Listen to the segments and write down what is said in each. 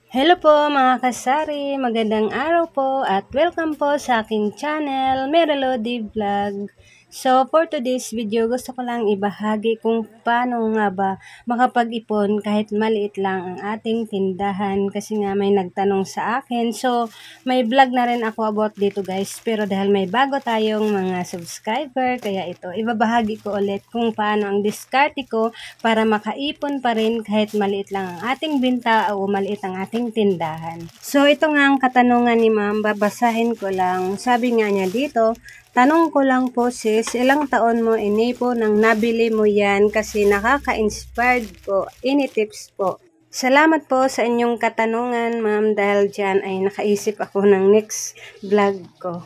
Hello po mga kasari, magandang araw po at welcome po sa aking channel, Merelody Vlog. So for today's video, gusto ko lang ibahagi kung paano nga ba makapag-ipon kahit maliit lang ang ating tindahan kasi nga may nagtanong sa akin. So may vlog na rin ako about dito guys, pero dahil may bago tayong mga subscriber, kaya ito ibabahagi ko ulit kung paano ang diskarte ko para makaipon pa rin kahit maliit lang ang ating binta o maliit ang ating tindahan. So ito nga ang katanungan ni ma'am, babasahin ko lang. Sabi nga niya dito, tanong ko lang po sis, ilang taon mo inipo nang nabili mo yan kasi nakaka-inspired po. Any tips po? Salamat po sa inyong katanungan ma'am, dahil dyan ay nakaisip ako ng next vlog ko.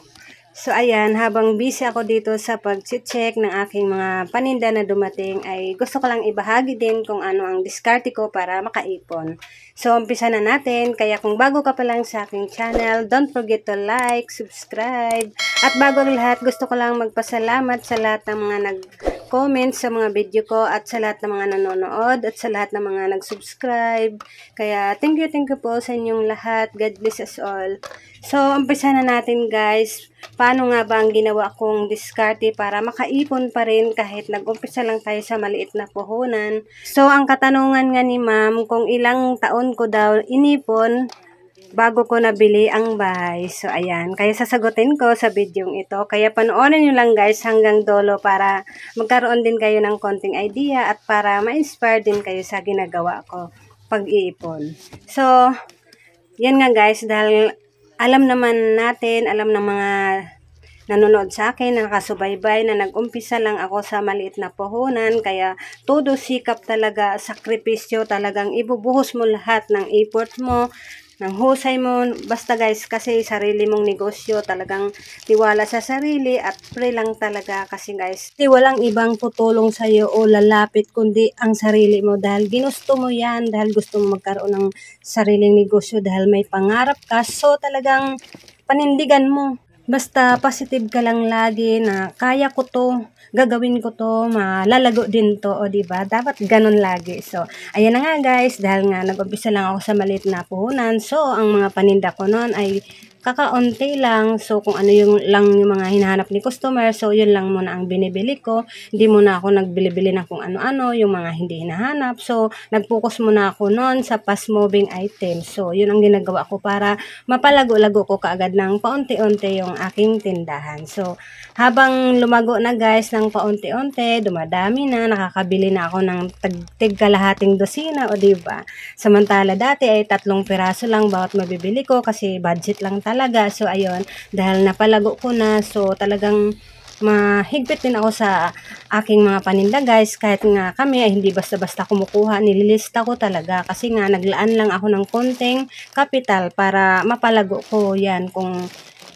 So ayan, habang busy ako dito sa pag-check ng aking mga paninda na dumating, ay gusto ko lang ibahagi din kung ano ang diskarte ko para makaipon. So umpisa na natin, kaya kung bago ka pa lang sa aking channel, don't forget to like, subscribe. At bago ang lahat, gusto ko lang magpasalamat sa lahat ng mga nag-comment sa mga video ko at sa lahat ng mga nanonood at sa lahat ng mga nag-subscribe. Kaya thank you po sa inyong lahat. God bless us all. So, umpisa na natin guys. Paano nga ba ang ginawa kong diskarte para makaipon pa rin kahit nag-umpisa lang tayo sa maliit na puhunan? So, ang katanungan nga ni ma'am kung ilang taon ko daw inipon bago ko nabili ang bahay. So, ayan. Kaya sasagutin ko sa videong ito. Kaya panoorin nyo lang guys hanggang dulo para magkaroon din kayo ng konting idea at para ma-inspire din kayo sa ginagawa ko pag-iipon. So, yan nga guys, dahil alam naman natin, alam ng mga nanonood sa akin, na nakasubaybay, na nag-umpisa lang ako sa maliit na puhunan, kaya todo sikap talaga, sakripisyo, talagang ibubuhos mo lahat ng effort mo, ng husay mo, basta guys, kasi sarili mong negosyo, talagang tiwala sa sarili at pray lang talaga kasi guys, walang ibang tutulong sa iyo o lalapit kundi ang sarili mo dahil ginusto mo yan, dahil gusto mo magkaroon ng sariling negosyo, dahil may pangarap ka, so talagang panindigan mo. Basta positive ka lang lagi na kaya ko to, gagawin ko to, malalago din to, o diba? Dapat ganun lagi. So, ayan na nga guys, dahil nga nag-umpisa lang ako sa maliit na puhunan. So, ang mga paninda ko noon ay kakaunti lang. So, kung ano yung mga hinahanap ni customer, so yun lang muna ang binibili ko. Hindi muna ako nagbili-bili na kung ano-ano, yung mga hindi hinahanap. So, nag-focus muna ako noon sa fast-moving items. So, yun ang ginagawa ko para mapalago-lago ko kaagad ng paunti-unti yung aking tindahan. So, habang lumago na guys ng paunti-unti, dumadami na, nakakabili na ako ng tig kalahating dosina, o diba? Samantala dati ay 3 piraso lang bawat mabibili ko kasi budget lang talaga. So, ayun, dahil napalago ko na, so talagang mahigpit din ako sa aking mga paninda guys, kahit nga kami ay hindi basta-basta kumukuha, nililista ko talaga kasi nga naglaan lang ako ng konting kapital para mapalago ko yan,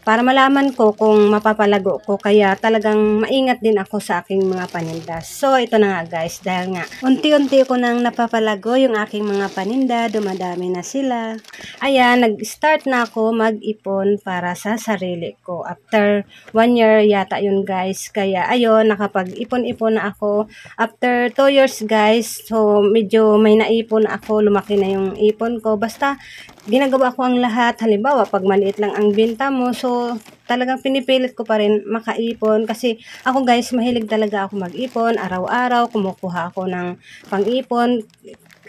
para malaman ko kung mapapalago ko, kaya talagang maingat din ako sa aking mga paninda. So, ito na nga guys, dahil nga unti-unti ko nang napapalago yung aking mga paninda, dumadami na sila. Ayan, nag-start na ako mag-ipon para sa sarili ko. After 1 year yata yun guys, kaya ayun, nakapag-ipon-ipon na ako. After 2 years guys, so medyo may naipon na ako, lumaki na yung ipon ko. Basta, ginagawa ko ang lahat. Halimbawa, pag maliit lang ang benta mo, so talagang pinipilit ko pa rin makaipon kasi ako guys, mahilig talaga ako mag-ipon. Araw-araw, kumukuha ako ng pang-ipon.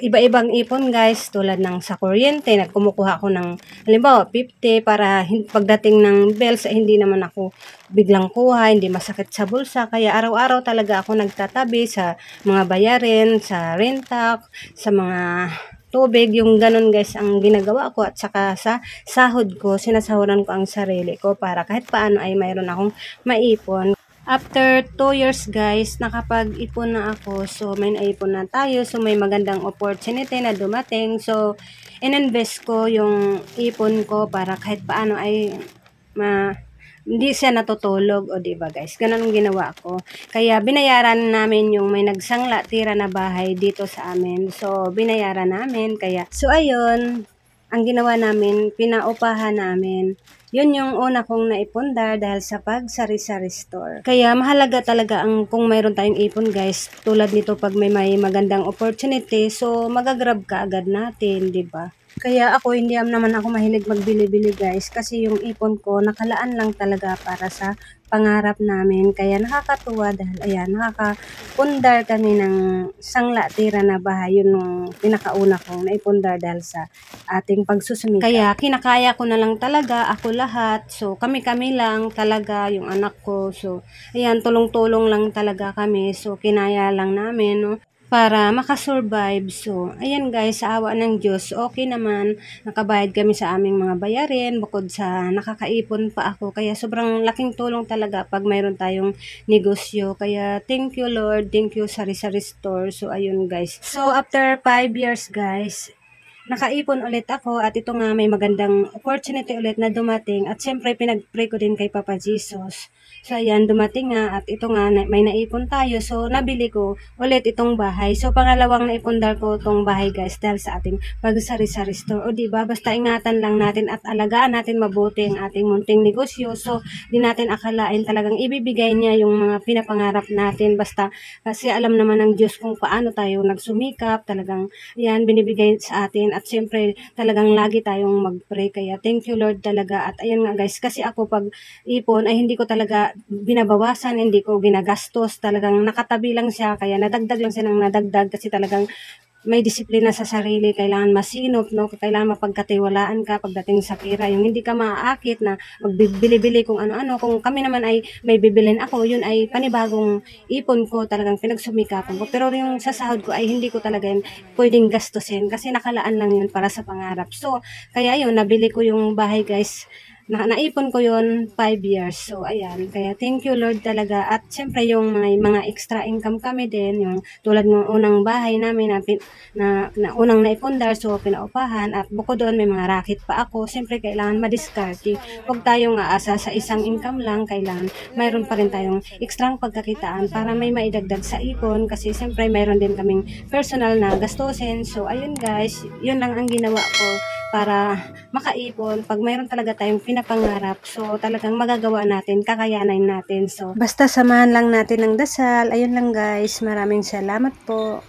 Iba-ibang ipon guys, tulad ng sa kuryente, nagkumukuha ako ng halimbawa 50 para pagdating ng bills, hindi naman ako biglang kuha, hindi masakit sa bulsa. Kaya araw-araw talaga ako nagtatabi sa mga bayarin, sa renta, sa mga tubig, yung ganun guys ang ginagawa ko, at saka sa sahod ko, sinasahuran ko ang sarili ko para kahit paano ay mayroon akong maipon. After 2 years guys, nakapag-ipon na ako, so may naipon na tayo, so may magandang opportunity na dumating, so ininvest ko yung ipon ko para kahit paano ay hindi siya natutulog, o diba guys, ganun ang ginawa ko. Kaya binayaran namin yung may nagsangla tira na bahay dito sa amin, so binayaran namin, kaya so ayun, ang ginawa namin, pinaupahan namin. Yun yung una kong naipundar dahil sa pag-sari-sari store. Kaya mahalaga talaga ang kung mayroon tayong ipon guys, tulad nito pag may magandang opportunity, so magagrab ka agad natin, 'di ba? Kaya ako hindi naman ako mahilig magbili-bili guys kasi yung ipon ko nakalaan lang talaga para sa pangarap namin. Kaya nakakatuwa dahil ayan, nakakapundar kami ng sangla tira na bahay. Yun nung pinakauna kong naipundar dahil sa ating pagsusumikap. Kaya kinakaya ko na lang talaga ako lahat. So kami-kami lang talaga yung anak ko. So ayan, tulong-tulong lang talaga kami. So kinaya lang namin, no, para makasurvive. So, ayan guys, sa awa ng Diyos, okay naman. Nakabayad kami sa aming mga bayarin, bukod sa nakakaipon pa ako. Kaya sobrang laking tulong talaga pag mayroon tayong negosyo. Kaya thank you Lord, thank you Sari-Sari Store. So, ayun guys. So, after 5 years guys, nakaipon ulit ako at ito nga may magandang opportunity ulit na dumating at syempre pinag-pray ko din kay Papa Jesus. So ayan, dumating nga at ito nga may naipon tayo. So nabili ko ulit itong bahay. So pangalawang naipundar ko itong bahay guys dahil sa ating pag-sari-sari store. O diba, basta ingatan lang natin at alagaan natin mabuti ang ating munting negosyo. So di natin akalain talagang ibibigay niya yung mga pinapangarap natin. Basta kasi alam naman ng Diyos kung paano tayo nagsumikap. Talagang yan binibigay sa atin at siyempre talagang lagi tayong mag-pray. Kaya thank you Lord talaga. At ayan nga guys, kasi ako pag ipon ay hindi ko talaga binabawasan, hindi ko ginagastos, talagang nakatabi lang siya, kaya nadagdag lang siya ng nadagdag kasi talagang may disiplina sa sarili, kailangan masinop, no? Kailangan mapagkatiwalaan ka pagdating sa pera, yung hindi ka maaakit na magbibili-bili kung ano-ano. Kung kami naman ay may bibilin ako, yun ay panibagong ipon ko, talagang pinagsumikapan ko. Pero yung sa sahod ko ay hindi ko talaga yun pwedeng gastusin kasi nakalaan lang yun para sa pangarap. So, kaya yun, nabili ko yung bahay guys, naipon ko yun 5 years. So, ayan. Kaya, thank you Lord talaga. At, syempre, yung mga extra income kami din, yung tulad ng unang bahay namin na unang naipundar, so, pinaupahan. At, bukod doon, may mga racket pa ako. Syempre, kailangan madiskarte. Huwag tayong aasa sa isang income lang. Kailangan, mayroon pa rin tayong extra pagkakitaan para may maidagdag sa ipon. Kasi, syempre, mayroon din kaming personal na gastusin. So, ayun guys, yun lang ang ginawa ko para makaipon. Pag mayroon talaga tayong pinapangarap, so talagang magagawa natin, kakayanin natin. So, basta samahan lang natin ng dasal. Ayun lang guys, maraming salamat po.